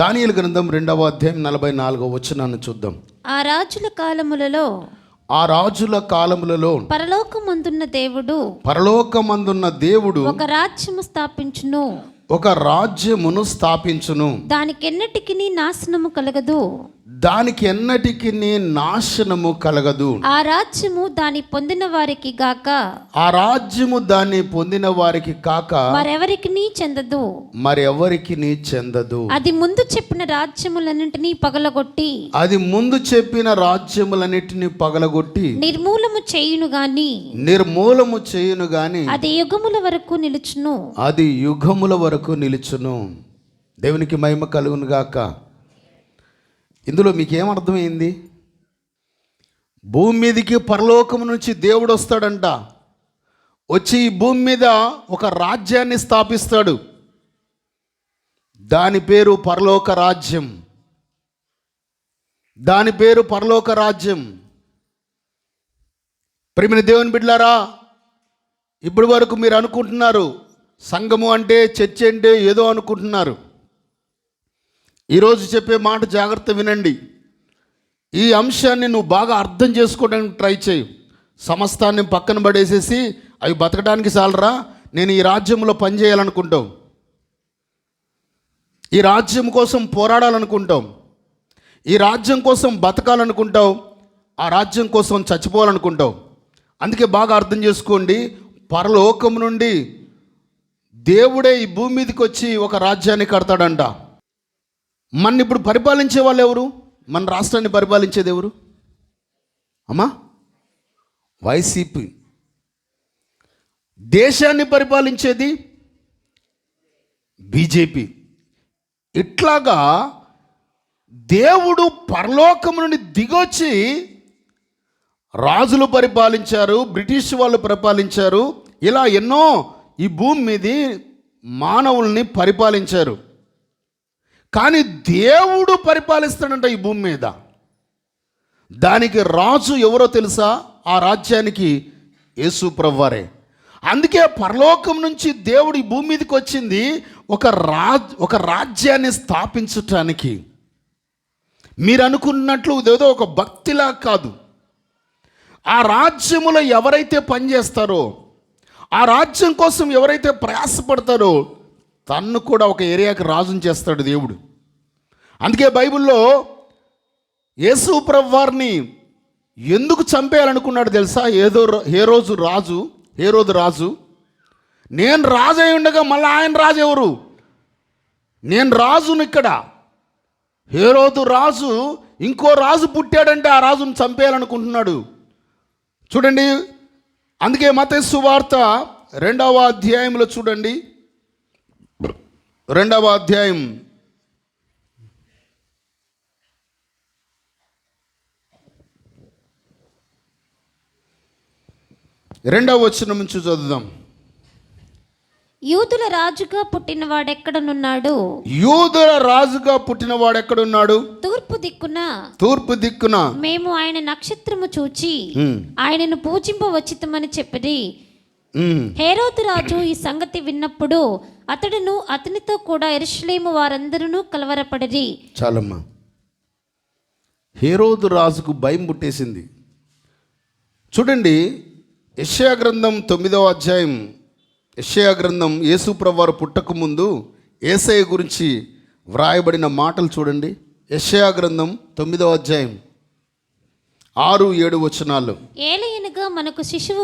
దానియేలు గ్రంథం 2వ అధ్యాయం 44వ వచనాన్ని చూద్దాం. ఆ రాజుల కాలములలో పరలోకమందున్న దేవుడు ఒక రాజ్యము స్థాపించును, ఒక రాజ్యమును స్థాపించును, దానికి ఎన్నటికి నాశనము కలగదు. ఆ రాజ్యము దాన్ని పొందిన వారికి గాక మరెవరికి చెందదు. అది ముందు చెప్పిన రాజ్యములన్నిటినీ పగలగొట్టి నిర్మూలము చేయును గాని అది యుగముల వరకు నిలుచును. దేవునికి మహిమ కలుగును గాక. ఇందులో మీకేమర్థమైంది? భూమి మీదకి పరలోకం నుంచి దేవుడు వస్తాడంట. వచ్చి ఈ భూమి మీద ఒక రాజ్యాన్ని స్థాపిస్తాడు. దాని పేరు పరలోక రాజ్యం. ప్రియమైన దేవుని బిడ్డలారా, ఇప్పటి వరకు మీరు అనుకుంటున్నారు సంఘము అంటే చర్చ్ అంటే ఏదో అనుకుంటున్నారు. ఈరోజు చెప్పే మాట జాగ్రత్త వినండి. ఈ అంశాన్ని నువ్వు బాగా అర్థం చేసుకోవడానికి ట్రై చేయి. సమస్తాన్ని పక్కన పడేసేసి అవి బతకడానికి చాలరా, నేను ఈ రాజ్యంలో పనిచేయాలనుకుంటావు, ఈ రాజ్యం కోసం పోరాడాలనుకుంటావు, ఈ రాజ్యం కోసం బతకాలనుకుంటావు, ఆ రాజ్యం కోసం చచ్చిపోవాలనుకుంటావు. అందుకే బాగా అర్థం చేసుకోండి. పరలోకం నుండి దేవుడే ఈ భూమి మీదకి వచ్చి ఒక రాజ్యాన్ని కడతాడంట. మన ఇప్పుడు పరిపాలించే వాళ్ళు ఎవరు? మన రాష్ట్రాన్ని పరిపాలించేది ఎవరు అమ్మా? వైసీపీ. దేశాన్ని పరిపాలించేది బీజేపీ. ఇట్లాగా దేవుడు పరలోకం నుండి దిగొచ్చి రాజులు పరిపాలించారు, బ్రిటిష్ వాళ్ళు పరిపాలించారు, ఇలా ఎన్నో ఈ భూమి మీద మానవుల్ని పరిపాలించారు. కానీ దేవుడు పరిపాలిస్తాడంట ఈ భూమి మీద. దానికి రాజు ఎవరో తెలుసా? ఆ రాజ్యానికి యేసు ప్రభువారే. అందుకే పరలోకం నుంచి దేవుడు ఈ భూమి మీదకి వచ్చింది ఒక రాజ్యాన్ని స్థాపించటానికి. మీరు అనుకున్నట్లు ఏదో ఒక భక్తిలా కాదు. ఆ రాజ్యములో ఎవరైతే పనిచేస్తారో, ఆ రాజ్యం కోసం ఎవరైతే ప్రయాసపడతారో, తన్ను కూడా ఒక ఏరియాకి రాజుని చేస్తాడు దేవుడు. అందుకే బైబిల్లో యేసు ప్రభువారిని ఎందుకు చంపేయాలనుకున్నాడు తెలుసా? హేరోదు రాజు నేను రాజు అయి ఉండగా మళ్ళీ ఆయన రాజు ఎవరు? నేను రాజును ఇక్కడ. హేరోదు రాజు ఇంకో రాజు పుట్టాడంటే ఆ రాజును చంపేయాలనుకుంటున్నాడు. చూడండి, అందుకే మత్తయి సువార్త 2వ అధ్యాయంలో చూడండి, 2వ అధ్యాయం 2వ వచనం నుంచి చదువుదాం. యూదుల రాజుగా పుట్టినవాడెక్కడనున్నాడు? తూర్పు దిక్కున మేము ఆయన నక్షత్రము చూచి ఆయనను పూజింపవచ్చితమని చెప్పిరి. హేరోదు రాజు ఈ సంగతి విన్నప్పుడు అతడును అతనితో కూడా యెరూషలేము వారందరూ కలవరపడిరి. చాలమ్మా, హేరోదు రాజుకు భయం పుట్టేసింది. చూడండి, యెషయా గ్రంథం 9వ అధ్యాయం. యెషయా గ్రంథం యేసు ప్రభువారు పుట్టక ముందు యేసయ్య గురించి వ్రాయబడిన మాటలు చూడండి. యెషయా గ్రంథం 9వ అధ్యాయం 6-7 వచనాలు. ఏలయనగా మనకు శిశువు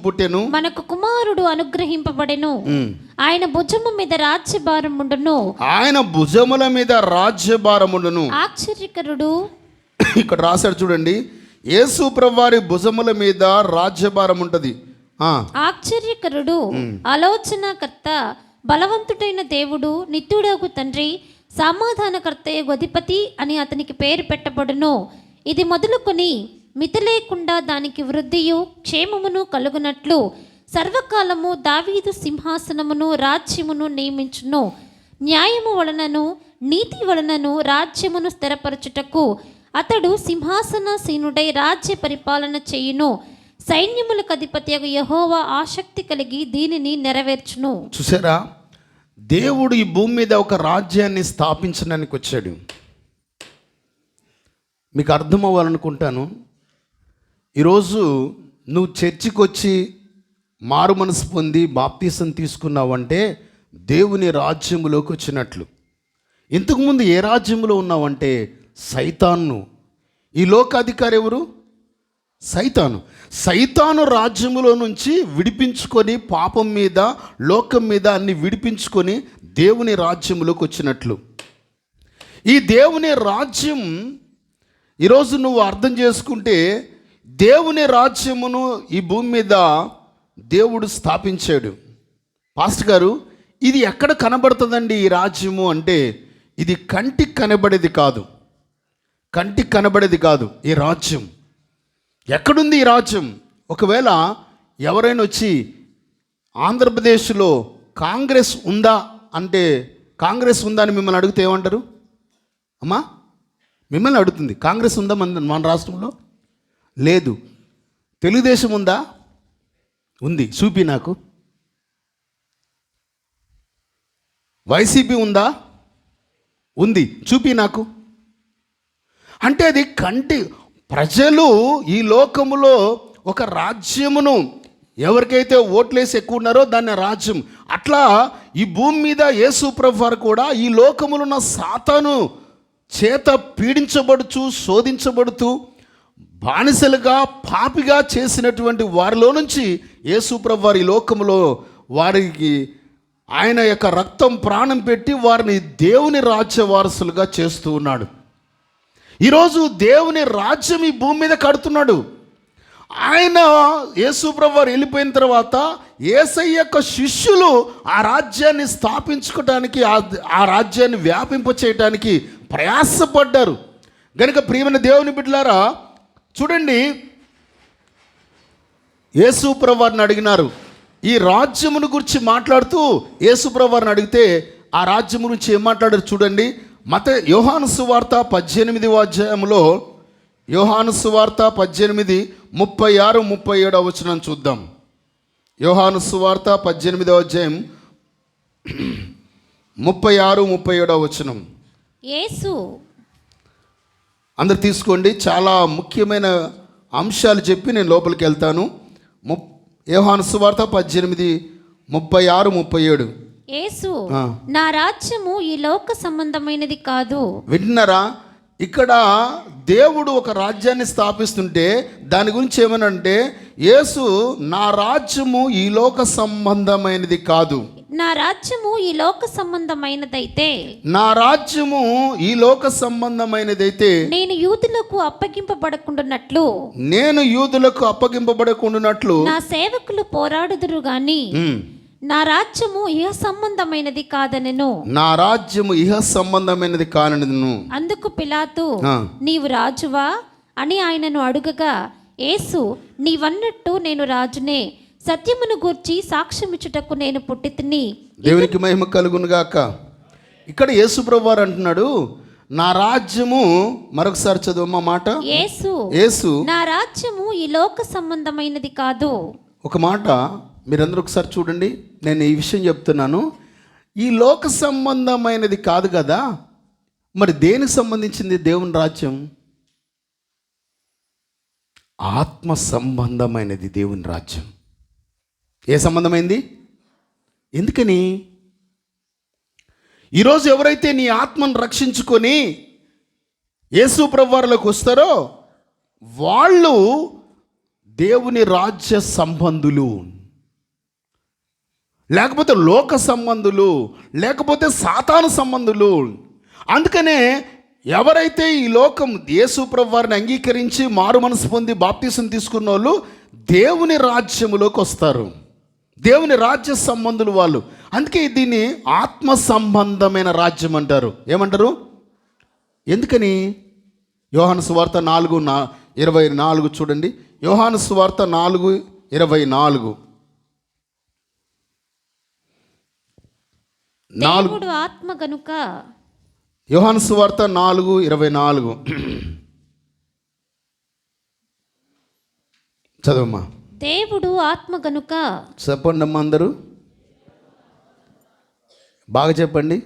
పుట్టెను, మనకు కుమారుడు అనుగ్రహింపబడెను, ఆయన భుజము మీద రాజ్యభారముండును. ఆశ్చర్యకరుడు. ఇక్కడ రాశాడు చూడండి, యేసు ప్రభువారి భుజముల మీద రాజ్యభారం ఉంటది. ఆశ్చర్యకరుడు, ఆలోచనకర్త, బలవంతుడైన దేవుడు, నిత్యుడగు తండ్రి, సమాధానకర్తయగు అధిపతి అని అతనికి పేరు పెట్టబడును. ఇది మొదలుకొని మితి లేకుండా దానికి వృద్ధియు క్షేమమును కలుగునట్లు సర్వకాలము దావీదు సింహాసనమును రాజ్యమును నియమించును. న్యాయము వలనను నీతి వలనను రాజ్యమును స్థిరపరచుటకు అతడు సింహాసనాసీనుడై రాజ్య పరిపాలన చేయును. సైన్యములకు అధిపతియగు యెహోవా ఆసక్తి కలిగి దీనిని నెరవేర్చును. చూసారా, దేవుడు ఈ భూమి మీద ఒక రాజ్యాన్ని స్థాపించడానికి వచ్చాడు. మీకు అర్థం అవ్వాలనుకుంటాను. ఈరోజు నువ్వు చర్చికి వచ్చి మారు మనసు పొంది బాప్తీసం తీసుకున్నావంటే దేవుని రాజ్యములోకి వచ్చినట్లు. ఇంతకుముందు ఏ రాజ్యంలో ఉన్నావంటే సైతాను. ఈ లోకాధికారి ఎవరు? సైతాను రాజ్యములో నుంచి విడిపించుకొని పాపం మీద లోకం మీద అన్ని విడిపించుకొని దేవుని రాజ్యములోకి వచ్చినట్లు. ఈ దేవుని రాజ్యం ఈరోజు నువ్వు అర్థం చేసుకుంటే, దేవుని రాజ్యమును ఈ భూమి మీద దేవుడు స్థాపించాడు. పాస్టర్ గారు, ఇది ఎక్కడ కనబడుతుందండి ఈ రాజ్యము అంటే, ఇది కంటికి కనబడేది కాదు. ఈ రాజ్యం ఎక్కడుంది? ఈ రాజ్యం ఒకవేళ ఎవరైనా వచ్చి ఆంధ్రప్రదేశ్లో కాంగ్రెస్ ఉందా అంటే, కాంగ్రెస్ ఉందా అని మిమ్మల్ని అడిగితే ఏమంటారు? అమ్మా, మిమ్మల్ని అడుగుతుంది, కాంగ్రెస్ ఉందా మన రాష్ట్రంలో? లేదు. తెలుగుదేశం ఉందా? ఉంది, చూపి నాకు. వైసీపీ ఉందా? ఉంది, చూపి నాకు. అంటే అది ప్రజలు ఈ లోకములో ఒక రాజ్యమును ఎవరికైతే ఓట్లేసి ఎక్కువ ఉన్నారో దాన్ని రాజ్యం. అట్లా ఈ భూమి మీద యేసు ప్రభువు వారు కూడా ఈ లోకములో ఉన్న సాతాను చేత పీడించబడుతూ శోధించబడుతూ బానిసలుగా పాపిగా చేసినటువంటి వారిలో నుంచి యేసు ప్రభువు వారి ఈ లోకములో వారికి ఆయన యొక్క రక్తం ప్రాణం పెట్టి వారిని దేవుని రాజ్య వారసులుగా చేస్తూ ఉన్నాడు. ఈరోజు దేవుని రాజ్యం ఈ భూమి మీద కడుతున్నాడు. ఆయన యేసు ప్రభువు వారు వెళ్ళిపోయిన తర్వాత యేసయ్య యొక్క శిష్యులు ఆ రాజ్యాన్ని స్థాపించుకోవడానికి, ఆ రాజ్యాన్ని వ్యాపింప చేయడానికి ప్రయాసపడ్డారు. కనుక ప్రియమైన దేవుని బిడ్డలారా, చూడండి, యేసు ప్రభువు వారిని అడిగినారు. ఈ రాజ్యమును గురించి మాట్లాడుతూ యేసు ప్రభువు వారిని అడిగితే ఆ రాజ్యం గురించి ఏం మాట్లాడారు చూడండి. యోహాను సువార్త 18వ అధ్యాయంలో, యోహాను సువార్త 18:36-37 వచనం చూద్దాం. యోహాను సువార్త 18వ అధ్యాయం 36-37 వచనం. యేసు, అందరు తీసుకోండి, చాలా ముఖ్యమైన అంశాలు చెప్పి నేను లోపలికి వెళ్తాను. యోహాను సువార్త 18:36-37. యేసు, నా రాజ్యము ఈ లోక సంబంధమైనది కాదు. వింటున్నారా? ఇక్కడ దేవుడు ఒక రాజ్యాన్ని స్థాపిస్తుంటే దాని గురించి ఏమనంటే, యేసు, నా రాజ్యము ఈ లోక సంబంధమైనది కాదు. నా రాజ్యము ఈ లోక సంబంధమైనదైతే, నేను యూదులకు అప్పగింపబడకుండానట్లు నా సేవకులు పోరాడుదురు గాని నా రాజ్యము ఇహ సంబంధమైనది కాదనెను. అందుకు పిలాతు, నీవు రాజువా అని ఆయనను అడుగగా, యేసు, నీవన్నట్టు నేను రాజునే. సత్యమును గూర్చి సాక్ష్యమిచ్చుటకు నేను పుట్టితిని. దేవునికి మహిమ కలుగును గాక. ఇక్కడ యేసు ప్రభువు వారు అంటున్నాడు, నా రాజ్యము, మరొకసారి చదువు మాట. యేసు, నా రాజ్యము ఈ లోక సంబంధమైనది కాదు. ఒక మాట మీరందరూ ఒకసారి చూడండి. నేను ఈ విషయం చెప్తున్నాను, ఈ లోక సంబంధమైనది కాదు కదా, మరి దేనికి సంబంధించింది దేవుని రాజ్యం? ఆత్మ సంబంధమైనది దేవుని రాజ్యం. ఏ సంబంధమైంది? ఎందుకని? ఈరోజు ఎవరైతే నీ ఆత్మను రక్షించుకొని యేసు ప్రభువారిలోకి వస్తారో వాళ్ళు దేవుని రాజ్య సంబంధులు, లేకపోతే లోక సంబంధులు, లేకపోతే సాతాను సంబంధులు. అందుకనే ఎవరైతే ఈ లోకం యేసు ప్రభువారిని అంగీకరించి మారు మనసు పొంది బాప్తీసం తీసుకున్న వాళ్ళు దేవుని రాజ్యములోకి వస్తారు. దేవుని రాజ్య సంబంధులు వాళ్ళు. అందుకే దీన్ని ఆత్మ సంబంధమైన రాజ్యం అంటారు. ఏమంటారు? ఎందుకని? యోహాను సువార్త 4:24 చూడండి. యోహాను సువార్త 4:24. దేవుడు ఆత్మ గనుక. యోహాను సువార్త 4:24 చదవమ్మా. దేవుడు ఆత్మ గనుక. చెప్పండి అమ్మా అందరూ. బాగా చెప్పండి.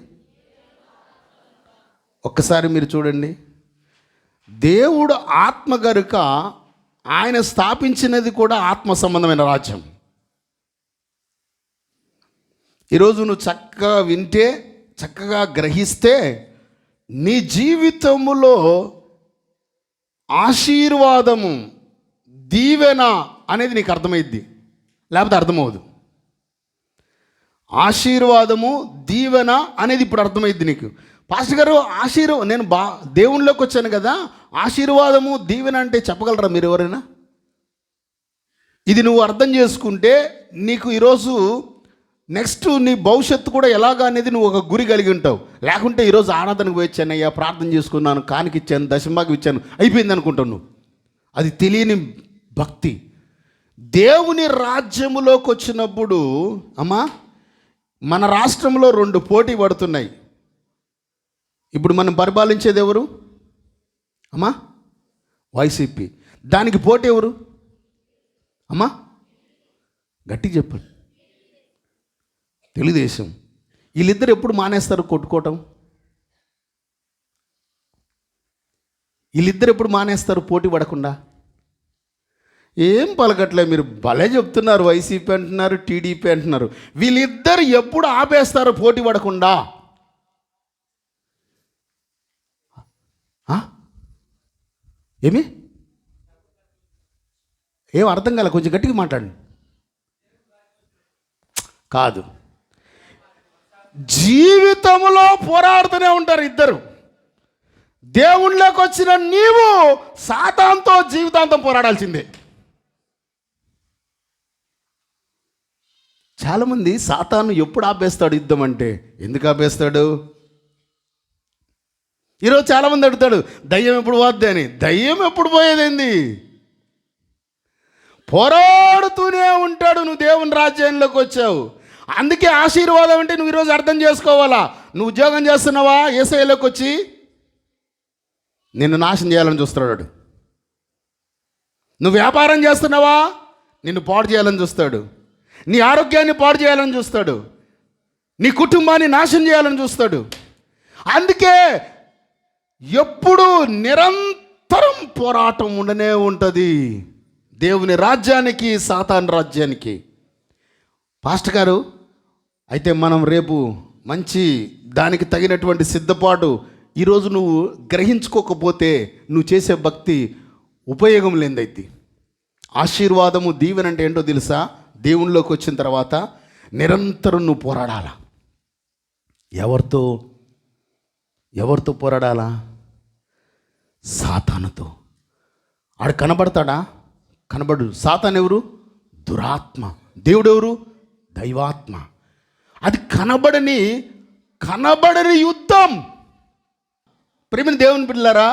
ఒక్కసారి మీరు చూడండి. దేవుడు ఆత్మ గనుక ఆయన స్థాపించినది కూడా ఆత్మ సంబంధమైన రాజ్యం. ఈరోజు నువ్వు చక్కగా వింటే, చక్కగా గ్రహిస్తే నీ జీవితములో ఆశీర్వాదము, దీవెన అనేది నీకు అర్థమైద్ది, లేకపోతే అర్థమవుదు. ఆశీర్వాదము, దీవెన అనేది ఇప్పుడు అర్థమైద్ది నీకు. పాస్టర్ గారు నేను దేవుళ్ళలోకి వచ్చాను కదా, ఆశీర్వాదము దీవెన అంటే చెప్పగలరా మీరు ఎవరైనా? ఇది నువ్వు అర్థం చేసుకుంటే నీకు ఈరోజు నెక్స్ట్ నీ భవిష్యత్తు కూడా ఎలాగా అనేది నువ్వు ఒక గురి కలిగి ఉంటావు. లేకుంటే ఈరోజు ఆరాధనకు వచ్చాను, అయ్యా ప్రార్థన చేసుకున్నాను, కానికి ఇచ్చాను, దశంభాగం ఇచ్చాను, అయిపోయింది అనుకుంటావు నువ్వు. అది తెలియని భక్తి. దేవుని రాజ్యములోకి వచ్చినప్పుడు అమ్మా, మన రాష్ట్రంలో 2 పోటీ పడుతున్నాయి. ఇప్పుడు మనం పరిపాలించేది ఎవరు అమ్మా? వైసీపీ. దానికి పోటీ ఎవరు అమ్మా? గట్టిగా చెప్పండి. తెలుగుదేశం. వీళ్ళిద్దరు ఎప్పుడు మానేస్తారు కొట్టుకోవటం? వీళ్ళిద్దరు ఎప్పుడు మానేస్తారు పోటీ పడకుండా? ఏం పలకట్లే, మీరు భలే చెప్తున్నారు. వైసీపీ అంటున్నారు, టీడీపీ అంటున్నారు. వీళ్ళిద్దరు ఎప్పుడు ఆపేస్తారు పోటీ పడకుండా? ఏం అర్థం కాలే, కొంచెం గట్టిగా మాట్లాడండి. కాదు, జీవితంలో పోరాడుతూనే ఉంటారు ఇద్దరు. దేవుళ్ళకి వచ్చిన నీవు సాతానుతో జీవితాంతం పోరాడాల్సిందే. చాలామంది సాతాను ఎప్పుడు ఆపేస్తాడు యుద్ధం అంటే, ఎందుకు ఆపేస్తాడు? ఈరోజు చాలామంది అడుగుతాడు, దయ్యం ఎప్పుడు పోద్ది అని. దయ్యం ఎప్పుడు పోయేదేంది? పోరాడుతూనే ఉంటాడు. నువ్వు దేవుని రాజ్యంలోకి వచ్చావు, అందుకే ఆశీర్వాదం అంటే నువ్వు ఈరోజు అర్థం చేసుకోవాలా. నువ్వు ఉద్యోగం చేస్తున్నావా? యేసయ్యలోకి వచ్చి నిన్ను నాశనం చేయాలని చూస్తాడు. నువ్వు వ్యాపారం చేస్తున్నావా? నిన్ను పాడు చేయాలని చూస్తాడు. నీ ఆరోగ్యాన్ని పాడు చేయాలని చూస్తాడు. నీ కుటుంబాన్ని నాశనం చేయాలని చూస్తాడు. అందుకే ఎప్పుడు నిరంతరం పోరాటం ఉండనే ఉంటుంది దేవుని రాజ్యానికి, సాతాను రాజ్యానికి. పాస్టర్ గారు, అయితే మనం రేపు మంచి దానికి తగినటువంటి సిద్ధపాటు ఈరోజు నువ్వు గ్రహించుకోకపోతే నువ్వు చేసే భక్తి ఉపయోగం లేదైతే. ఆశీర్వాదము, దీవెన అంటే ఏంటో తెలుసా? దేవునిలోకి వచ్చిన తర్వాత నిరంతరం నువ్వు పోరాడాలా. ఎవరితో పోరాడాలా? సాతానుతో. ఆడు కనబడతాడా? కనబడు. సాతాను ఎవరు? దురాత్మ. దేవుడు ఎవరు? దైవాత్మ. అది కనబడని యుద్ధం. ప్రేమ దేవుని పిల్లరా,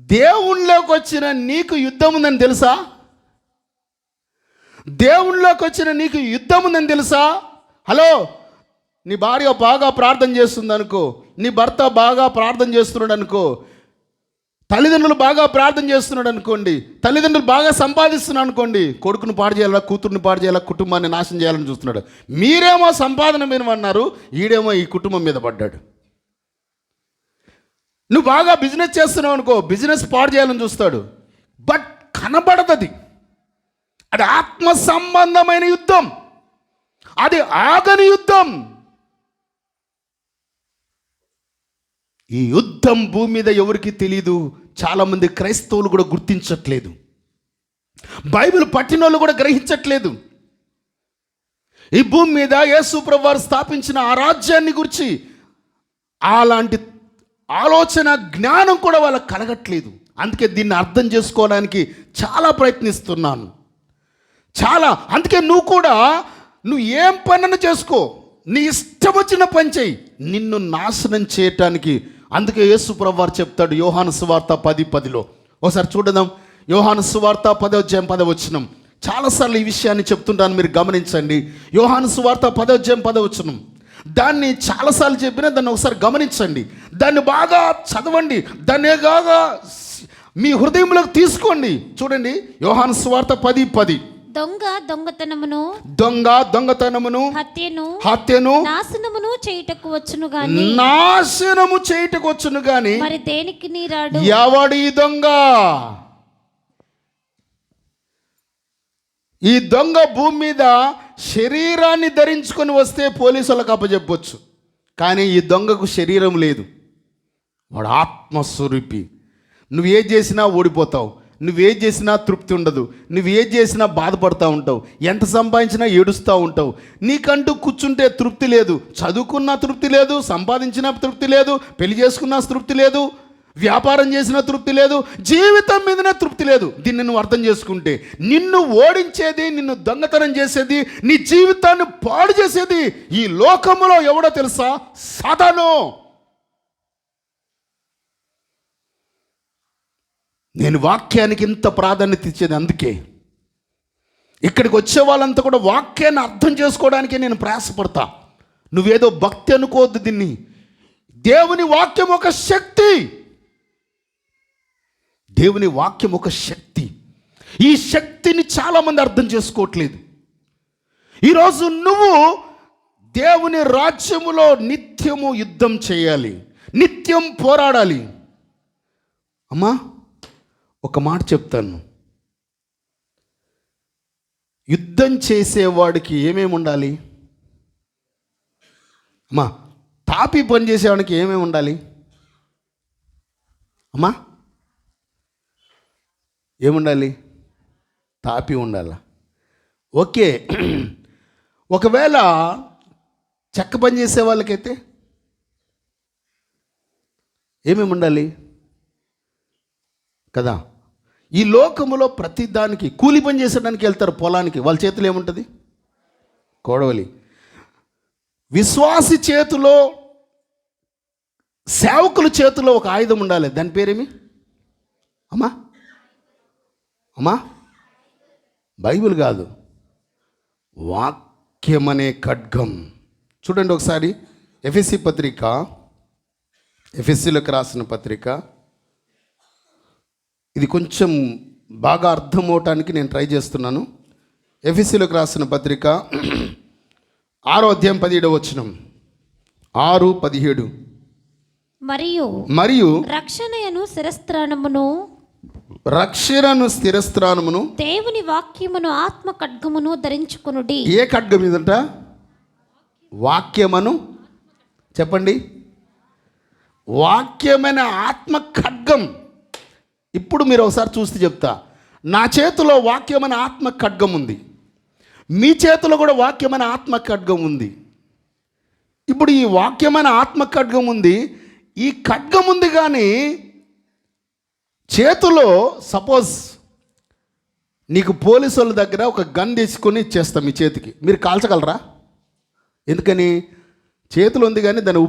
దేవునిలోకి వచ్చిన నీకు యుద్ధం ఉందని తెలుసా? దేవునిలోకి వచ్చిన నీకు యుద్ధం ఉందని తెలుసా? హలో, నీ భార్య బాగా ప్రార్థన చేస్తుంది అనుకో, నీ భర్త బాగా ప్రార్థన చేస్తున్నాడు అనుకో, తల్లిదండ్రులు బాగా ప్రార్థన చేస్తున్నాడు అనుకోండి, తల్లిదండ్రులు బాగా సంపాదిస్తున్నాడు అనుకోండి, కొడుకును పాడు చేయాలా, కూతుర్ని పాడు చేయాలా, కుటుంబాన్ని నాశనం చేయాలని చూస్తున్నాడు. మీరేమో సంపాదన మీద అన్నారు, ఈడేమో ఈ కుటుంబం మీద పడ్డాడు. నువ్వు బాగా బిజినెస్ చేస్తున్నావు అనుకో, బిజినెస్ పాడు చేయాలని చూస్తాడు. బట్ కనబడదది. అది ఆత్మ సంబంధమైన యుద్ధం, అది ఆగని యుద్ధం. ఈ యుద్ధం భూమి మీద ఎవరికి తెలీదు. చాలామంది క్రైస్తవులు కూడా గుర్తించట్లేదు, బైబిల్ పట్టిన వాళ్ళు కూడా గ్రహించట్లేదు. ఈ భూమి మీద యేసు ప్రభువు వారు స్థాపించిన ఆ రాజ్యాన్ని గురించి అలాంటి ఆలోచన, జ్ఞానం కూడా వాళ్ళకి కలగట్లేదు. అందుకే దీన్ని అర్థం చేసుకోవడానికి చాలా ప్రయత్నిస్తున్నాను. అందుకే నువ్వు ఏం పనులను చేసుకో, నీ ఇష్టం వచ్చిన పని చేయి, నిన్ను నాశనం చేయటానికి. అందుకే యేసు ప్రభువు వారు చెప్తాడు యోహాను సువార్త 10:10. ఒకసారి చూడదాం. యోహాను సువార్త 10:10. చాలాసార్లు ఈ విషయాన్ని చెప్తుంటాను, మీరు గమనించండి. యోహాను సువార్త 10:10. దాన్ని చాలాసార్లు చెప్పినా దాన్ని ఒకసారి గమనించండి, దాన్ని బాగా చదవండి, దాన్ని బాగా మీ హృదయంలోకి తీసుకోండి. చూడండి, యోహాను సువార్త 10:10. దొంగతనమును, దొంగతనమును, హత్యను, నాశనమును చేయుటకు వచ్చును గాని మరి దేనికి నీరాడు. ఎవడు ఈ దొంగ? ఈ దొంగ భూమి మీద శరీరాన్ని ధరించుకొని వస్తే పోలీసులకు అప్పచెప్పొచ్చు, కానీ ఈ దొంగకు శరీరం లేదు. వాడు ఆత్మస్వరూపి. నువ్వేం చేసినా ఓడిపోతావు, నువ్వేం చేసినా తృప్తి ఉండదు, నువ్వేం చేసినా బాధపడుతూ ఉంటావు, ఎంత సంపాదించినా ఏడుస్తూ ఉంటావు. నీకంటూ కూర్చుంటే తృప్తి లేదు, చదువుకున్నా తృప్తి లేదు, సంపాదించినా తృప్తి లేదు, పెళ్లి చేసుకున్నా తృప్తి లేదు, వ్యాపారం చేసిన తృప్తి లేదు, జీవితం మీదనే తృప్తి లేదు. దీన్ని నువ్వు అర్థం చేసుకుంటే నిన్ను ఓడించేది, నిన్ను దొంగతనం చేసేది, నీ జీవితాన్ని పాడు చేసేది ఈ లోకములో ఎవడో తెలుసా? సాతాను. నేను వాక్యానికి ఇంత ప్రాధాన్యత ఇచ్చేది అందుకే. ఇక్కడికి వచ్చే వాళ్ళంతా కూడా వాక్యాన్ని అర్థం చేసుకోవడానికే నేను ప్రయాసపడతా. నువ్వేదో భక్తి అనుకోవద్దు దీన్ని. దేవుని వాక్యం ఒక శక్తి. దేవుని వాక్యం ఒక శక్తి. ఈ శక్తిని చాలామంది అర్థం చేసుకోవట్లేదు. ఈరోజు నువ్వు దేవుని రాజ్యములో నిత్యము యుద్ధం చేయాలి, నిత్యం పోరాడాలి. అమ్మా, ఒక మాట చెప్తాను. యుద్ధం చేసేవాడికి ఏమేమి ఉండాలి? అమ్మా, తాపి పని చేసేవాడికి ఏమేమి ఉండాలి? అమ్మా, ఏముండాలి? తాపి ఉండాలా? ఓకే. ఒకవేళ చెక్క పని చేసే వాళ్ళకైతే ఏమేమి ఉండాలి కదా? ఈ లోకములో ప్రతిదానికి కూలి పని చేసేదానికి వెళ్తారు పొలానికి, వాళ్ళ చేతిలో ఏముంటుంది? కొడవలి. విశ్వాసి చేతిలో, సేవకుల చేతిలో ఒక ఆయుధం ఉండాలి. దాని పేరేమి? అమ్మా బైబిల్ కాదు, వాక్యం అనే ఖడ్గం. చూడండి ఒకసారి ఎఫెసీ పత్రిక, ఎఫెసీలకు రాసిన పత్రిక. ఇది కొంచెం బాగా అర్థం అవటానికి నేను ట్రై చేస్తున్నాను. ఎఫెసీలకు రాసిన పత్రిక 6వ అధ్యాయం 17వ వచనం. 6:17. మరియు రక్షణను స్థిరస్త్రాణమును దేవుని వాక్యమును ఆత్మ ఖడ్గమును ధరించుకొనుడి. ఏ ఖడ్గం ఇదంట? వాక్యమను. చెప్పండి. వాక్యమైన ఆత్మ ఖడ్గం. ఇప్పుడు మీరు ఒకసారి చూస్తే చెప్తా. నా చేతిలో వాక్యమైన ఆత్మ ఖడ్గం ఉంది, మీ చేతిలో కూడా వాక్యమైన ఆత్మ ఖడ్గం ఉంది. ఇప్పుడు ఈ వాక్యమైన ఆత్మ ఖడ్గం ఉంది, ఈ ఖడ్గం ఉంది, కానీ చేతిలో సపోజ్ నీకు పోలీసు వాళ్ళ దగ్గర ఒక గన్ తీసుకొని ఇచ్చేస్తాం మీ చేతికి, మీరు కాల్చగలరా? ఎందుకని? చేతులు ఉంది కానీ దాన్ని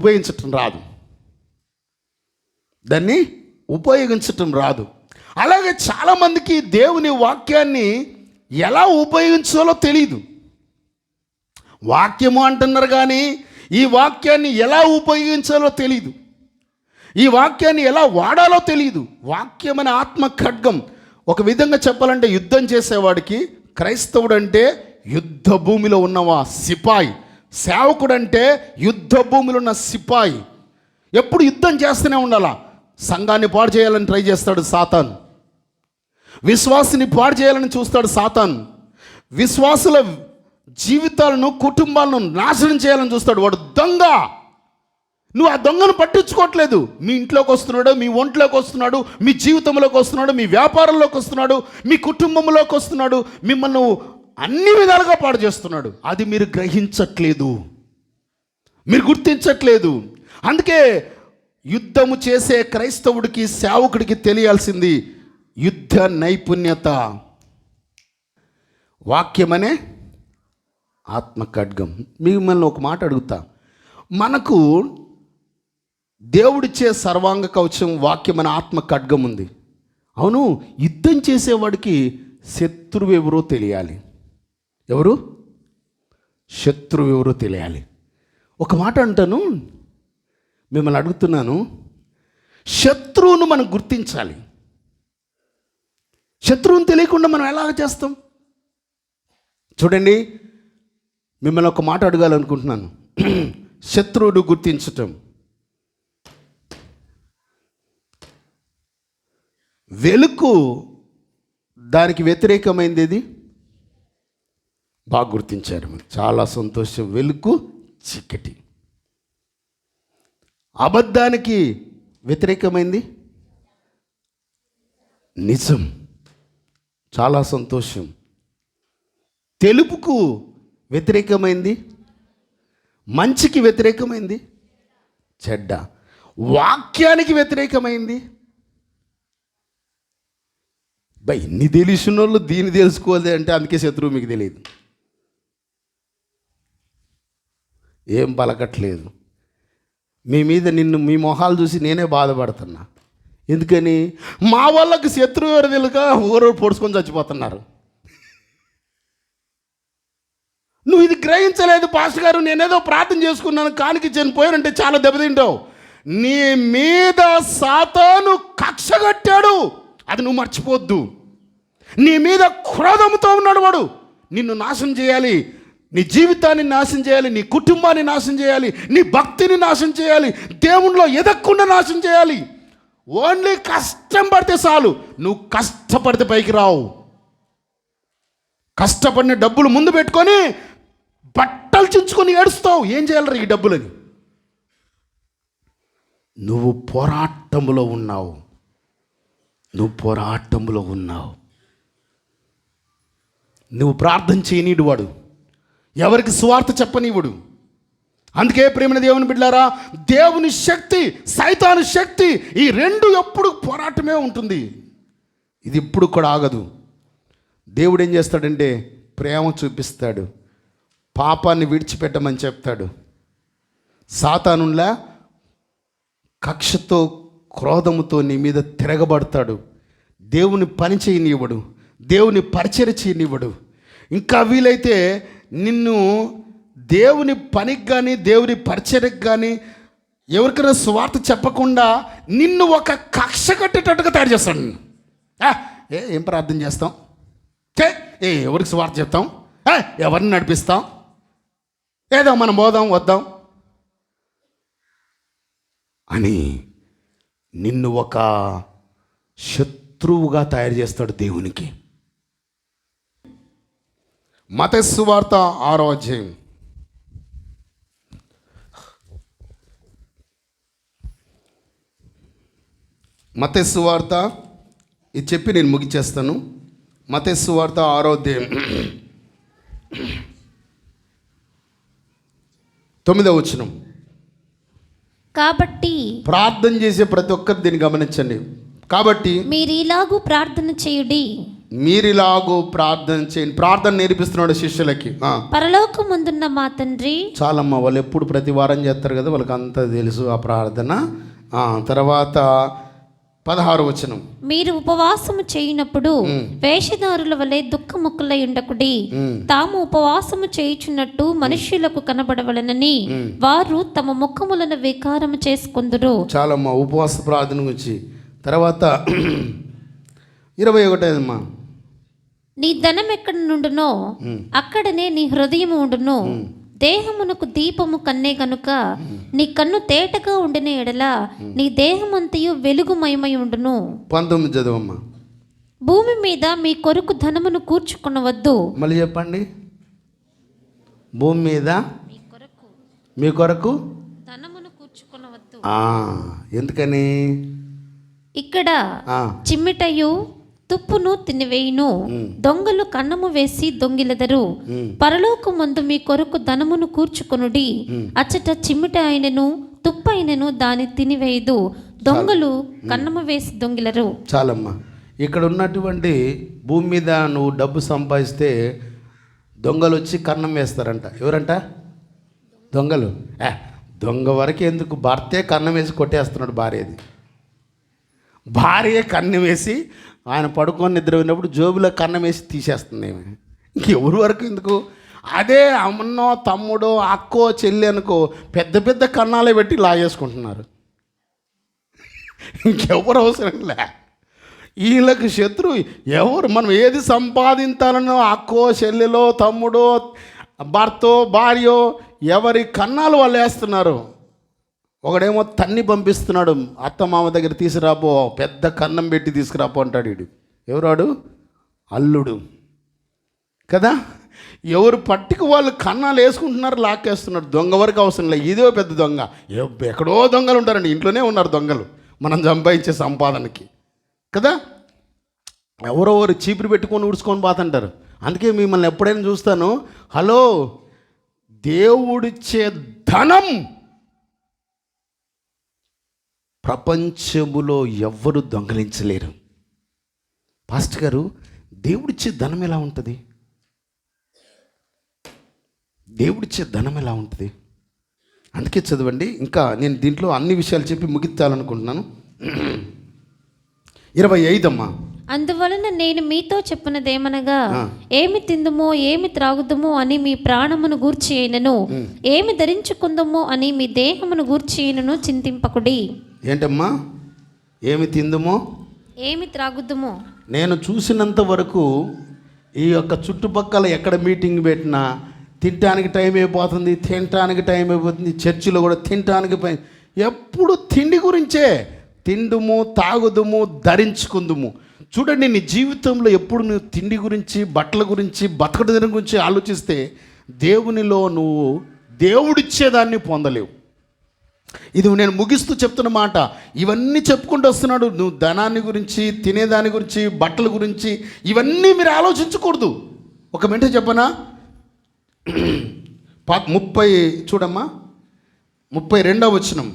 ఉపయోగించటం రాదు. అలాగే చాలామందికి దేవుని వాక్యాన్ని ఎలా ఉపయోగించాలో తెలియదు. వాక్యము అంటున్నారు కానీ ఈ వాక్యాన్ని ఎలా ఉపయోగించాలో తెలియదు, ఈ వాక్యాన్ని ఎలా వాడాలో తెలియదు. వాక్యమైన ఆత్మ ఖడ్గం. ఒక విధంగా చెప్పాలంటే యుద్ధం చేసేవాడికి క్రైస్తవుడు అంటే యుద్ధ భూమిలో ఉన్నవా సిపాయి, సేవకుడంటే యుద్ధ భూమిలో ఉన్న సిపాయి. ఎప్పుడు యుద్ధం చేస్తూనే ఉండాలా. సంఘాన్ని పాడు చేయాలని ట్రై చేస్తాడు సాతాన్, విశ్వాసిని పాడు చేయాలని చూస్తాడు సాతాన్, విశ్వాసుల జీవితాలను కుటుంబాలను నాశనం చేయాలని చూస్తాడు వాడు దొంగ. నువ్వు ఆ దొంగను పట్టించుకోవట్లేదు. మీ ఇంట్లోకి వస్తున్నాడు, మీ ఒంట్లోకి వస్తున్నాడు, మీ జీవితంలోకి వస్తున్నాడు, మీ వ్యాపారంలోకి వస్తున్నాడు, మీ కుటుంబంలోకి వస్తున్నాడు, మిమ్మల్ని అన్ని విధాలుగా పాడు చేస్తున్నాడు. అది మీరు గ్రహించట్లేదు, మీరు గుర్తించట్లేదు. అందుకే యుద్ధము చేసే క్రైస్తవుడికి సేవకుడికి తెలియాల్సింది యుద్ధ నైపుణ్యత. వాక్యమనే ఆత్మ ఖడ్గం. మిమ్మల్ని ఒక మాట అడుగుతా. మనకు దేవుడిచ్చే సర్వాంగ కవచం వాక్యమనే ఆత్మ ఖడ్గం ఉంది. అవును, యుద్ధం చేసేవాడికి శత్రువు ఎవరో తెలియాలి. ఎవరు? శత్రువు ఎవరో తెలియాలి. ఒక మాట అంటాను, మిమ్మల్ని అడుగుతున్నాను, శత్రువును మనం గుర్తించాలి. శత్రువుని తెలియకుండా మనం ఎలాగ చేస్తాం? చూడండి, మిమ్మల్ని ఒక మాట అడగాలనుకుంటున్నాను. శత్రువుడు గుర్తించటం. వెలుగు దానికి వ్యతిరేకమైంది ఏది? బాగా గుర్తించారు మీరు, చాలా సంతోషం. వెలుగు చీకటి. అబద్ధానికి వ్యతిరేకమైంది నిజం, చాలా సంతోషం. తెలుపుకు వ్యతిరేకమైంది, మంచికి వ్యతిరేకమైంది చెడ్డ, వాక్యానికి వ్యతిరేకమైంది. బై ఇన్ని తెలిసిన వాళ్ళు దీన్ని తెలుసుకోవాలి అంటే అందుకే శత్రువు మీకు తెలియదు, ఏం పలకట్లేదు. మీ మీద మీ మొహాలు చూసి నేనే బాధపడుతున్నా. ఎందుకని? మా వాళ్ళకి శత్రువు ఎవరు తెలుక ఊరు పొడుచుకొని చచ్చిపోతున్నారు. నువ్వు ఇది గ్రహించలేదు పాస్టర్ గారు, నేనేదో ప్రార్థన చేసుకున్నాను కానికి చనిపోయానంటే చాలా దెబ్బతింటావు. నీ మీద సాతాను కక్ష కట్టాడు, అది నువ్వు మర్చిపోద్దు. నీ మీద క్రోధంతో ఉన్నాడు వాడు. నిన్ను నాశనం చేయాలి, నీ జీవితాన్ని నాశనం చేయాలి, నీ కుటుంబాన్ని నాశనం చేయాలి, నీ భక్తిని నాశనం చేయాలి, దేవునిలో ఎదగకుండా నాశనం చేయాలి. ఓన్లీ కష్టం పడితే చాలు. నువ్వు కష్టపడితే పైకి రావు. కష్టపడిన డబ్బులు ముందు పెట్టుకొని బట్టలు చించుకొని ఏడుస్తావు. ఏం చేయాలరా ఈ డబ్బులని? నువ్వు పోరాటంలో ఉన్నావు, నువ్వు పోరాటంలో ఉన్నావు. నువ్వు ప్రార్థన చేయనీడు వాడు, ఎవరికి స్వార్థ చెప్పనీవుడు. అందుకే ప్రేమైన దేవుని బిడ్డలారా, దేవుని శక్తి, సైతాను శక్తి, ఈ రెండు ఎప్పుడు పోరాటమే ఉంటుంది. ఇది ఇప్పుడు కూడా ఆగదు. దేవుడు ఏం చేస్తాడంటే ప్రేమ చూపిస్తాడు, పాపాన్ని విడిచిపెట్టమని చెప్తాడు. సాతానులా కక్షతో క్రోధముతో నీ మీద తిరగబడతాడు. దేవుని పని చేయనివ్వడు, దేవుని పరిచర్య చేయనివ్వడు. ఇంకా వీలైతే నిన్ను దేవుని పనికి కానీ దేవుని పరిచర్యకు కానీ ఎవరికైనా స్వార్థ చెప్పకుండా నిన్ను ఒక కక్ష కట్టేటట్టుగా తయారు చేస్తాడు. ఏం ప్రార్థన చేస్తాం, ఎవరికి స్వార్థ చెప్తాం, ఎవరిని నడిపిస్తాం, ఏదో మనం పోదాం వద్దాం అని నిన్ను ఒక శత్రువుగా తయారు చేస్తాడు దేవునికి. మత్తయి సువార్త 6వ అధ్యాయం. మత్తయి సువార్త, ఇది చెప్పి నేను ముగించేస్తాను. మత్తయి సువార్త 6వ అధ్యాయం 9వ వచనం. కాబట్టి ప్రార్థన చేసే ప్రతి ఒక్కరు దీన్ని గమనించండి. కాబట్టి మీరిలాగు ప్రార్థన చేయుడి. మీరిలాగూ ప్రార్థన చేయండి. ప్రార్థన నేర్పిస్తున్నాడు శిష్యులకి. పరలోకమందున్న మా తండ్రి. చాలమ్మా, వాళ్ళు ఎప్పుడు ప్రతి వారం చేస్తారు కదా, వాళ్ళకి అంతా తెలుసు ఆ ప్రార్థన. తర్వాత 16వ వచనం. మీరు ఉపవాసము చేయునప్పుడు వేషధారుల వలె దుఃఖముక్కులై ఉండకుడి, తాము ఉపవాసము చేయుచున్నట్టు మనుష్యులకు కనబడవలనని వారు తమ ముఖములను వికారము చేసుకొందురు. చాలమ్మా ఉపవాస ప్రార్థన గురించి. తర్వాత 21. నీ ధనం ఎక్కడ నుండునో అక్కడనే నీ హృదయము ఉండును. దేహమునకు దీపము కన్నే గనుక నీ కన్ను తేటగా ఉండిన ఎడల నీ దేహమంతయు వెలుగుమయమై ఉండును. 19 చదవమ్మా. భూమి మీద మీ కొరకు ధనమును కూర్చుకొనవద్దు. మళ్ళీ చెప్పండి. భూమి మీద మీ కొరకు ధనమును కూర్చుకొనవద్దు. ఎందుకని? ఇక్కడ చిమ్మిటయు తుప్పును తినివేయును, దొంగలు కన్నము వేసి దొంగిలెదరు. పరలోకమందు మీ కొరకు ధనమును కూర్చుకొనుడి, అచ్చట చిమ్మిట అయినను తుప్పు అయినను దాన్ని తినివేయదు, దొంగలు కన్నము వేసి దొంగిలరు. చాలమ్మా. ఇక్కడ ఉన్నటువంటి భూమి మీద నువ్వు డబ్బు సంపాదిస్తే దొంగలు వచ్చి కన్నం వేస్తారంట. ఎవరంట? దొంగలు. దొంగ వరకు ఎందుకు, భర్తే కన్నం వేసి కొట్టేస్తున్నాడు భార్యది. భార్య కన్నం వేసి ఆయన పడుకొని నిద్రపోయినప్పుడు జోబులో కన్నం వేసి తీసేస్తుంది. ఇంకెవరి వరకు ఎందుకు? అదే అమ్మనో తమ్ముడో అక్కో చెల్లి అనుకో పెద్ద పెద్ద కన్నాలే పెట్టి లాగేసుకుంటున్నారు. ఇంకెవరు అవసరం లే. వీళ్ళకి శత్రువు ఎవరు? మనం ఏది సంపాదించాలనో అక్కో చెల్లెలో తమ్ముడో భర్తో భార్యో ఎవరి కన్నాలు వాళ్ళు వేస్తున్నారు. ఒకడేమో తన్ని పంపిస్తున్నాడు, అత్త మామ దగ్గర తీసుకురాపో, పెద్ద కన్నం పెట్టి తీసుకురాపో అంటాడు. వీడు ఎవరాడు? అల్లుడు కదా. ఎవరు పట్టికి వాళ్ళు కన్నాలు వేసుకుంటున్నారు, లాక్కేస్తున్నారు. దొంగ వరకు అవసరం లేదు, ఇదే పెద్ద దొంగ. ఎక్కడో దొంగలు ఉంటారండి, ఇంట్లోనే ఉన్నారు దొంగలు మనం సంపాదించే సంపాదనకి కదా. ఎవరెవరు చీపురు పెట్టుకొని ఊడ్చుకొని పోతుంటారు. అందుకే మిమ్మల్ని ఎప్పుడైనా చూస్తాను, హలో, దేవుడిచ్చే ధనం ప్రపంచములో ఎవ్వరు దొంగలించలేరు. పాస్టర్ గారు, దేవుడిచ్చే ధనం ఎలా ఉంటుంది? దేవుడిచ్చే ధనం ఎలా ఉంటుంది? అందుకే చదవండి. ఇంకా నేను దీంట్లో అన్ని విషయాలు చెప్పి ముగించాలనుకుంటున్నాను. 25 అమ్మా. అందువలన నేను మీతో చెప్పినదేమనగా, ఏమి తిందుమో ఏమి త్రాగుదుమో అని మీ ప్రాణమును గూర్చి అయినను, ఏమి ధరించుకుందుమో అని మీ దేహమును గూర్చి అయినను చింతింపకుడి. ఏంటమ్మా? ఏమి తిందుమో ఏమి త్రాగుదుమో. నేను చూసినంత వరకు ఈ యొక్క చుట్టుపక్కల ఎక్కడ మీటింగ్ పెట్టినా తినటానికి టైం అయిపోతుంది, తినటానికి టైం అయిపోతుంది. చర్చిలో కూడా తినటానికి ఎప్పుడు తిండి గురించే. తిందుము, తాగుదుము, ధరించుకుందుము. చూడండి, నీ జీవితంలో ఎప్పుడు నువ్వు తిండి గురించి, బట్టల గురించి, బతకడం గురించి ఆలోచిస్తే దేవునిలో నువ్వు దేవుడిచ్చేదాన్ని పొందలేవు. ఇది నేను ముగిస్తూ చెప్తున్న మాట. ఇవన్నీ చెప్పుకుంటూ వస్తున్నాడు. నువ్వు ధనాన్ని గురించి, తినేదాని గురించి, బట్టల గురించి ఇవన్నీ మీరు ఆలోచించకూడదు. ఒక మినిట్ చెప్పనా? 30 చూడమ్మా, 32వ వచనం.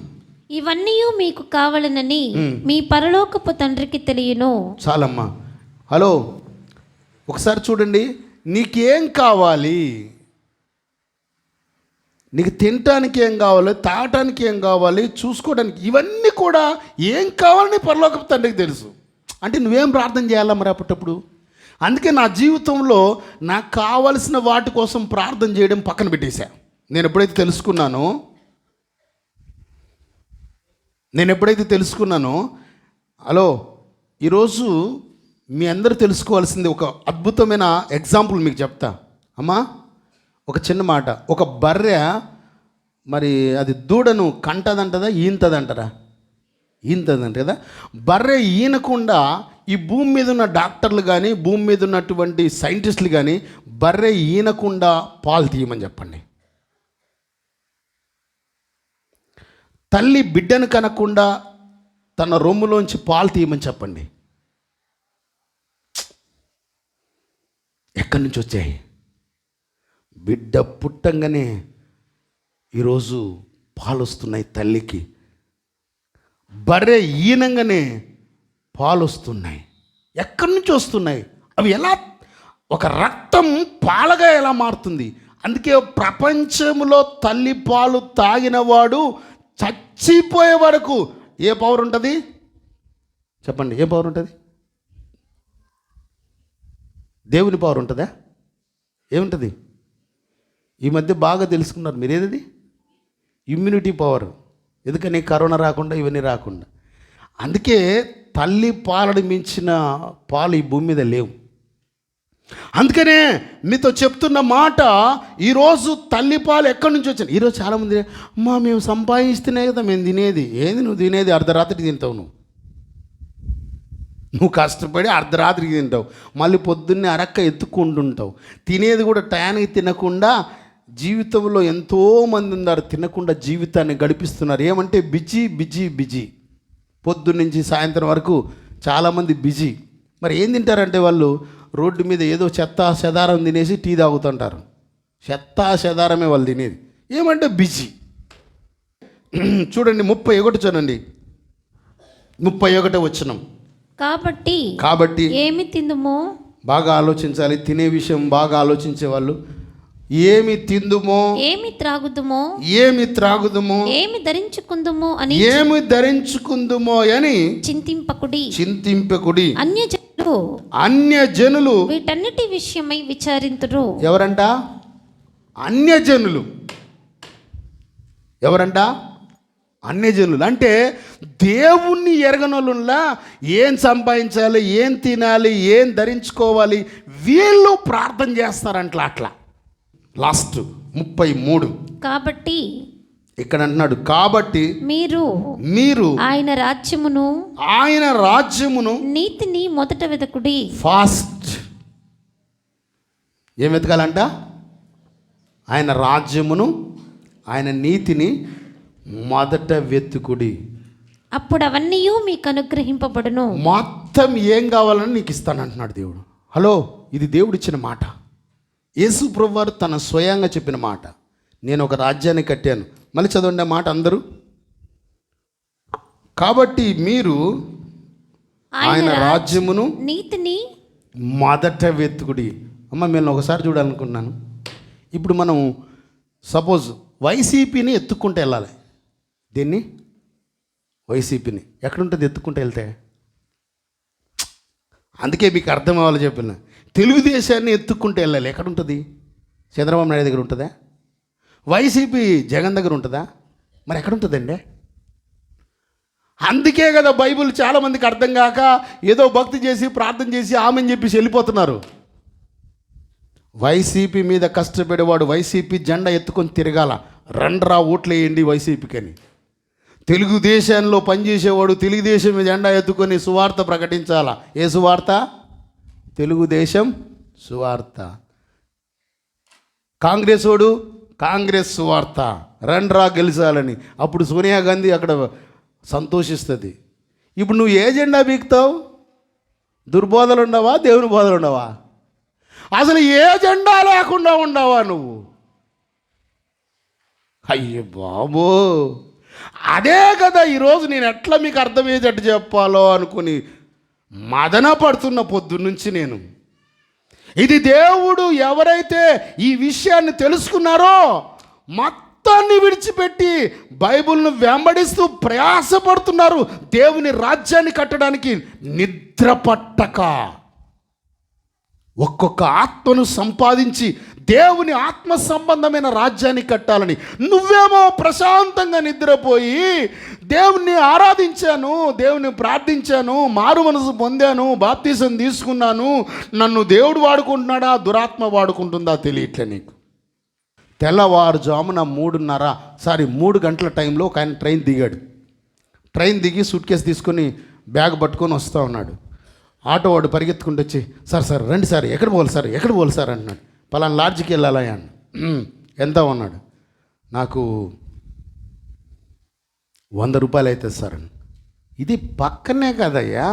ఇవన్నీ మీకు కావాలనని మీ పరలోకపు తండ్రికి తెలియను. చాలమ్మా. హలో, ఒకసారి చూడండి, నీకేం కావాలి? నీకు తినటానికి ఏం కావాలి, తాగటానికి ఏం కావాలి, చూసుకోవడానికి, ఇవన్నీ కూడా ఏం కావాలని పరలోకపు తండ్రికి తెలుసు. అంటే నువ్వేం ప్రార్థన చేయాలా మరి అప్పటప్పుడు? అందుకే నా జీవితంలో నాకు కావలసిన వాటి కోసం ప్రార్థన చేయడం పక్కన పెట్టేశా. నేను ఎప్పుడైతే తెలుసుకున్నానో, హలో, ఈరోజు మీ అందరూ తెలుసుకోవాల్సింది ఒక అద్భుతమైన ఎగ్జాంపుల్ మీకు చెప్తా. అమ్మా, ఒక చిన్న మాట. ఒక బర్రె మరి అది దూడను కంటదంటదా, ఈంతదంటారా? ఈంతదంట కదా. బర్రె ఈనకుండా ఈ భూమి మీద ఉన్న డాక్టర్లు కానీ, భూమి మీద ఉన్నటువంటి సైంటిస్టులు కానీ బర్రె ఈనకుండా పాలు తీయమని చెప్పండి. తల్లి బిడ్డను కనకుండా తన రొమ్ములోంచి పాలు తీయమని చెప్పండి. ఎక్కడి నుంచి వచ్చాయి? బిడ్డ పుట్టంగానే ఈరోజు పాలు వస్తున్నాయి తల్లికి. బర్రె ఈనంగానే పాలు వస్తున్నాయి. ఎక్కడి నుంచి వస్తున్నాయి అవి? ఎలా? ఒక రక్తం పాలగా ఎలా మారుతుంది? అందుకే ప్రపంచంలో తల్లి పాలు తాగినవాడు చచ్చిపోయే వరకు ఏ పవర్ ఉంటుంది చెప్పండి? ఏ పవర్ ఉంటుంది? దేవుని పవర్ ఉంటుందా? ఏముంటుంది? ఈ మధ్య బాగా తెలుసుకున్నారు మీరు. ఏది? Immunity power. ఎందుకని? కరోనా రాకుండా, ఇవన్నీ రాకుండా. అందుకే తల్లి పాలను మించిన పాలు ఈ భూమి మీద లేవు. అందుకనే మీతో చెప్తున్న మాట, ఈరోజు తల్లి పాలు ఎక్కడి నుంచి వచ్చాయి? ఈరోజు చాలామంది, అమ్మా మేము సంపాదిస్తేనే కదా మేము తినేది. ఏంది నువ్వు తినేది? అర్ధరాత్రికి తింటావు. నువ్వు కష్టపడి అర్ధరాత్రికి తింటావు, మళ్ళీ పొద్దున్నే అరక్క ఎత్తుకుంటుంటావు. తినేది కూడా టయానికి తినకుండా. జీవితంలో ఎంతోమంది ఉన్నారు తినకుండా జీవితాన్ని గడిపిస్తున్నారు. ఏమంటే బిజీ బిజీ బిజీ. పొద్దున్నుంచి సాయంత్రం వరకు చాలామంది బిజీ. మరి ఏం తింటారంటే వాళ్ళు రోడ్డు మీద ఏదో చెత్త చెదారం తినేసి టీ తాగుతుంటారు. చెత్త చెదారమే వాళ్ళు తినేది. ఏమంటే బిజీ. చూడండి 31 చూడండి, 31 వచనం. కాబట్టి ఏమి తిందుమో బాగా ఆలోచించాలి. తినే విషయం బాగా ఆలోచించే వాళ్ళు ఏమి తిందుమో, ఏమి త్రాగుదుమో, ఏమి ధరించుకుందుమో అని చింతింపకుడి. అన్యజనులు వీటన్నిటి విషయమై విచారింతురు. ఎవరంట? అన్యజనులు. ఎవరంట? అన్యజనులు అంటే దేవుణ్ణి ఎరగనోళ్ళులా ఏం సంపాదించాలి, ఏం తినాలి, ఏం ధరించుకోవాలి, వీళ్ళు ప్రార్థన చేస్తారంట్లా. అట్లా లాస్ట్ 33 కాబట్టి ఇక్కడ అంటున్నాడు, కాబట్టి మీరు ఆయన రాజ్యమును నీతిని మొదట వెతకుడి. ఫాస్ట్ ఏం వెతకాలంట? ఆయన రాజ్యమును ఆయన నీతిని మొదట వెతుకుడి, అప్పుడు అవన్నీ మీకు అనుగ్రహింపబడును. మొత్తం ఏం కావాలని నీకు ఇస్తానంటున్నాడు దేవుడు. హలో, ఇది దేవుడిచ్చిన మాట. యేసు ప్రభువారు తన స్వయంగా చెప్పిన మాట. నేను ఒక రాజ్యాన్ని కట్టాను. మళ్ళీ చదవండి మాట అందరూ. కాబట్టి మీరు ఆయన రాజ్యమును నీతిని మొదట వెతుకుడి. అమ్మ, నేను ఒకసారి చూడాలనుకున్నాను. ఇప్పుడు మనం సపోజ్ వైసీపీని ఎత్తుక్కుంటూ వెళ్ళాలి. దీన్ని వైసీపీని ఎక్కడుంటుంది ఎత్తుక్కుంటూ వెళ్తే? అందుకే మీకు అర్థం అవ్వాలి చెప్పిన. తెలుగుదేశాన్ని ఎత్తుక్కుంటూ వెళ్ళాలి. ఎక్కడుంటుంది? చంద్రబాబు నాయుడు దగ్గర ఉంటుందా? వైసీపీ జగన్ దగ్గర ఉంటుందా? మరి ఎక్కడుంటుందండి? అందుకే కదా బైబిల్ చాలామందికి అర్థం కాక ఏదో భక్తి చేసి ప్రార్థన చేసి ఆమెని చెప్పేసి వెళ్ళిపోతున్నారు. వైసీపీ మీద కష్టపడేవాడు వైసీపీ జెండా ఎత్తుకొని తిరగాల. రండ్రా ఓట్లు వేయండి వైసీపీకి అని. తెలుగుదేశంలో పనిచేసేవాడు తెలుగుదేశం జెండా ఎత్తుకొని సువార్త ప్రకటించాలా. ఏ సువార్త? తెలుగుదేశం సువార్త. కాంగ్రెస్ వాడు కాంగ్రెస్ సువార్త. రండ్రా గెలిచాలని. అప్పుడు సోనియా గాంధీ అక్కడ సంతోషిస్తుంది. ఇప్పుడు నువ్వు ఏ జెండా బీక్తావు? దుర్బోధలు ఉండవా? దేవుని బోధలు ఉండవా? అసలు ఏ జెండా లేకుండా ఉండవా నువ్వు? అయ్యే బాబో, అదే కదా ఈరోజు నేను ఎట్లా మీకు అర్థమయ్యేటట్టు చెప్పాలో అనుకుని మదన పడుతున్న పొద్దున్నుంచి నేను. ఇది దేవుడు ఎవరైతే ఈ విషయాన్ని తెలుసుకున్నారో మొత్తాన్ని విడిచిపెట్టి బైబిల్ను వెంబడిస్తూ ప్రయాసపడుతున్నారు దేవుని రాజ్యాన్ని కట్టడానికి నిద్ర పట్టక. ఒక్కొక్క ఆత్మను సంపాదించి దేవుని ఆత్మ సంబంధమైన రాజ్యాన్ని కట్టాలని. నువ్వేమో ప్రశాంతంగా నిద్రపోయి దేవుణ్ణి ఆరాధించాను, దేవుని ప్రార్థించాను, మారు మనసు పొందాను, బాప్తీసం తీసుకున్నాను, నన్ను దేవుడు వాడుకుంటున్నాడా దురాత్మ వాడుకుంటుందా తెలియట్లే నీకు. తెల్లవారుజామున 3 గంటల టైంలో ఒక ఆయన ట్రైన్ దిగాడు. ట్రైన్ దిగి సూట్ కేసు తీసుకొని బ్యాగ్ పట్టుకొని వస్తూ ఉన్నాడు. ఆటో వాడు పరిగెత్తుకుంటూ వచ్చి, సార్ రండి సార్, ఎక్కడ పోవాలి సార్ అన్నాడు. పలానా లాడ్జికి వెళ్ళాలా అని. ఎంత అన్నాడు? నాకు 100 రూపాయలు అవుతుంది సార్ అని. ఇది పక్కనే కదయ్యా.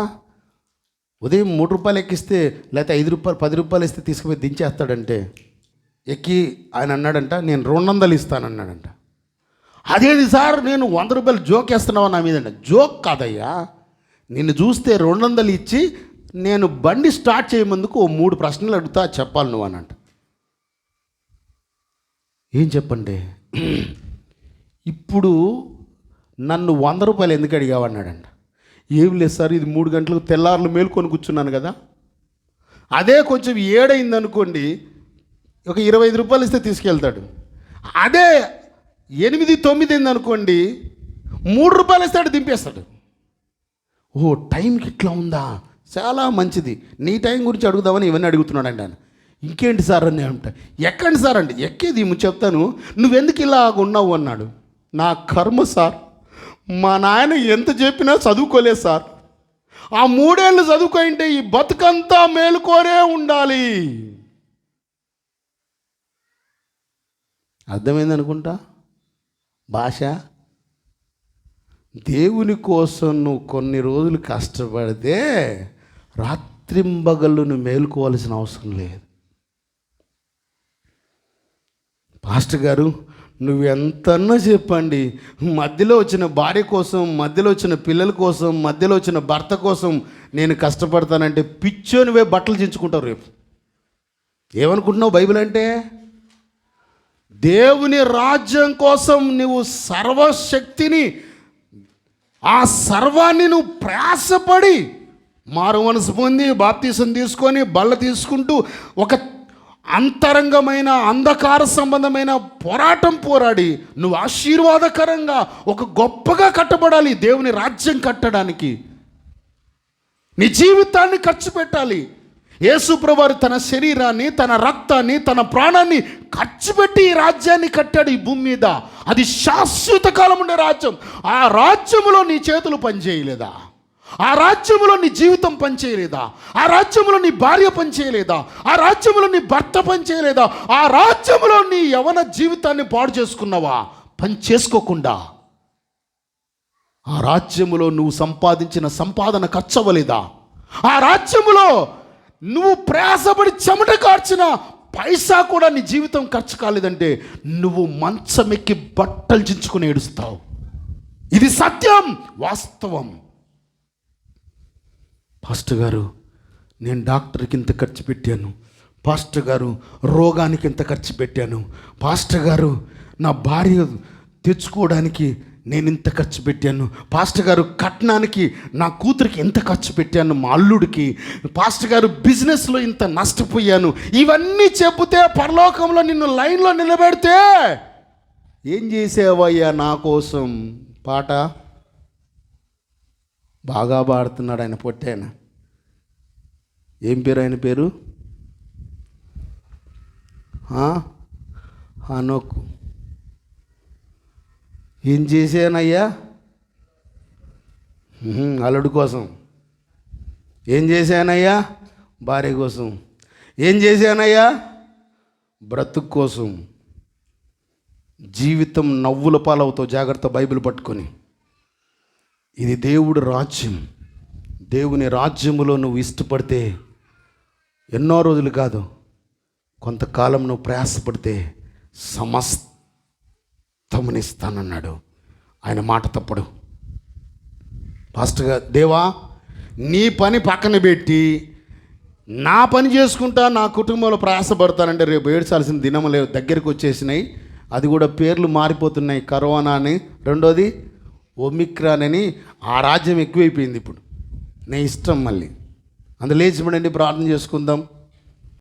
ఉదయం 3 రూపాయలు ఎక్కిస్తే లేకపోతే 5 రూపాయలు 10 రూపాయలు ఇస్తే తీసుకుపోయి దించేస్తాడంటే. ఎక్కి ఆయన అన్నాడంట, నేను 200 ఇస్తానన్నాడంట. అదేంటి సార్, నేను 100 రూపాయలు జోక్ వేస్తున్నావా నా మీదంట? జోక్ కాదయ్యా, నిన్ను చూస్తే 200 ఇచ్చి నేను బండి స్టార్ట్ చేయమందుకు ఓ 3 ప్రశ్నలు అడుగుతా, చెప్పాలి నువ్వు అనంట. ఏం చెప్పండి? ఇప్పుడు నన్ను 100 రూపాయలు ఎందుకు అడిగావన్నాడంట. ఏం లేదు సార్, ఇది 3 గంటలకు తెల్లారులు మేలుకొని కూర్చున్నాను కదా. అదే కొంచెం 7 అయింది అనుకోండి, ఒక 25 రూపాయలు ఇస్తే తీసుకెళ్తాడు. అదే 8, 9 అయింది అనుకోండి, 3 రూపాయలు ఇస్తాడు, దింపేస్తాడు. ఓ, టైంకి ఇట్లా ఉందా, చాలా మంచిది, నీ టైం గురించి అడుగుదామని ఇవన్నీ అడుగుతున్నాడండి ఆయన. ఇంకేంటి సార్ అని అంట. ఎక్కండి సార్ అండి. ఎక్కేది చెప్తాను, నువ్వెందుకు ఇలా ఉన్నావు అన్నాడు. నా కర్మ సార్, మా నాయన ఎంత చెప్పినా చదువుకోలేదు సార్. ఆ 3 ఏళ్ళు చదువుకుంటే ఈ బతుకంతా మేలుకోరే ఉండాలి. అర్థమైంది అనుకుంటా భాష. దేవుని కోసం నువ్వు కొన్ని రోజులు కష్టపడితే రాత్రింబగళ్ళు నువ్వు మేలుకోవాల్సిన అవసరం లేదు. పాస్టర్ గారు, నువ్వు ఎంతన్నా చెప్పండి, మధ్యలో వచ్చిన భార్య కోసం, మధ్యలో వచ్చిన పిల్లల కోసం, మధ్యలో వచ్చిన భర్త కోసం నేను కష్టపడతానంటే పిచ్చోనివే బట్టలు చించుకుంటావు రేపు. ఏమనుకుంటున్నావు బైబిల్ అంటే? దేవుని రాజ్యం కోసం నువ్వు సర్వశక్తిని, ఆ సర్వాన్ని నువ్వు ప్రయాసపడి మారు మనసు పొంది బాప్తీసం తీసుకొని బల్ల తీసుకుంటూ ఒక అంతరంగమైన అంధకార సంబంధమైన పోరాటం పోరాడి నువ్వు ఆశీర్వాదకరంగా ఒక గొప్పగా కట్టబడాలి. దేవుని రాజ్యం కట్టడానికి నీ జీవితాన్ని ఖర్చు పెట్టాలి. యేసు ప్రభువారు తన శరీరాన్ని, తన రక్తాన్ని, తన ప్రాణాన్ని ఖర్చు పెట్టి ఈ రాజ్యాన్ని కట్టాడు ఈ భూమి మీద. అది శాశ్వత కాలం ఉండే రాజ్యం. ఆ రాజ్యములో నీ చేతులు పనిచేయలేదా? ఆ రాజ్యములో నీ జీవితం పనిచేయలేదా? ఆ రాజ్యములో నీ భార్య పనిచేయలేదా? ఆ రాజ్యములో నీ భర్త పనిచేయలేదా? ఆ రాజ్యములో నీ యవన జీవితాన్ని పాడు చేసుకున్నావా? పని చేసుకోకుండా ఆ రాజ్యములో నువ్వు సంపాదించిన సంపాదన ఖర్చు అవ్వలేదా? ఆ రాజ్యములో నువ్వు ప్రయాసపడి చెమట కార్చిన పైసా కూడా నీ జీవితం ఖర్చు కాలేదంటే నువ్వు మంచమెక్కి బట్టలు చించుకుని ఏడుస్తావు. ఇది సత్యం, వాస్తవం. పాస్టర్ గారు, నేను డాక్టర్కి ఇంత ఖర్చు పెట్టాను. పాస్టర్ గారు, రోగానికి ఇంత ఖర్చు పెట్టాను. పాస్టర్ గారు, నా భార్య తెచ్చుకోవడానికి నేను ఇంత ఖర్చు పెట్టాను. పాస్టర్ గారు, కట్నానికి నా కూతురికి ఎంత ఖర్చు పెట్టాను, మా అల్లుడికి. పాస్టర్ గారు, బిజినెస్లో ఇంత నష్టపోయాను. ఇవన్నీ చెబితే పరలోకంలో నిన్ను లైన్లో నిలబెడితే ఏం చేసావయ్యా నా కోసం? పాట బాగా పాడుతున్నాడు ఆయన, పొట్టాయన. ఏం పేరు ఆయన పేరు? హనోకు. ఏం చేశానయ్యా? అల్లుడి కోసం. ఏం చేశానయ్యా? భార్య కోసం. ఏం చేశానయ్యా? బ్రతుకు కోసం. జీవితం నవ్వుల పాలవుతావు. జాగ్రత్త, బైబిల్ పట్టుకొని. ఇది దేవుడి రాజ్యం. దేవుని రాజ్యములో నువ్వు ఇష్టపడితే ఎన్నో రోజులు కాదు, కొంతకాలం నువ్వు ప్రయాసపడితే సమస్తమునిస్తానన్నాడు. ఆయన మాట తప్పడు. పాస్టర్గా, దేవా నీ పని పక్కన పెట్టి నా పని చేసుకుంటా నా కుటుంబంలో ప్రయాసపడతానంటే రేపు ఏడ్చాల్సిన దినము లేవు, దగ్గరికి వచ్చేసినాయి. అది కూడా పేర్లు మారిపోతున్నాయి. కరోనా అని, రెండోది ఒమిక్రాన్ అని. ఆ రాజ్యం ఎక్కువైపోయింది ఇప్పుడు. నీ ఇష్టం. మళ్ళీ అందులో లేచిపడండి, ప్రార్థన చేసుకుందాం.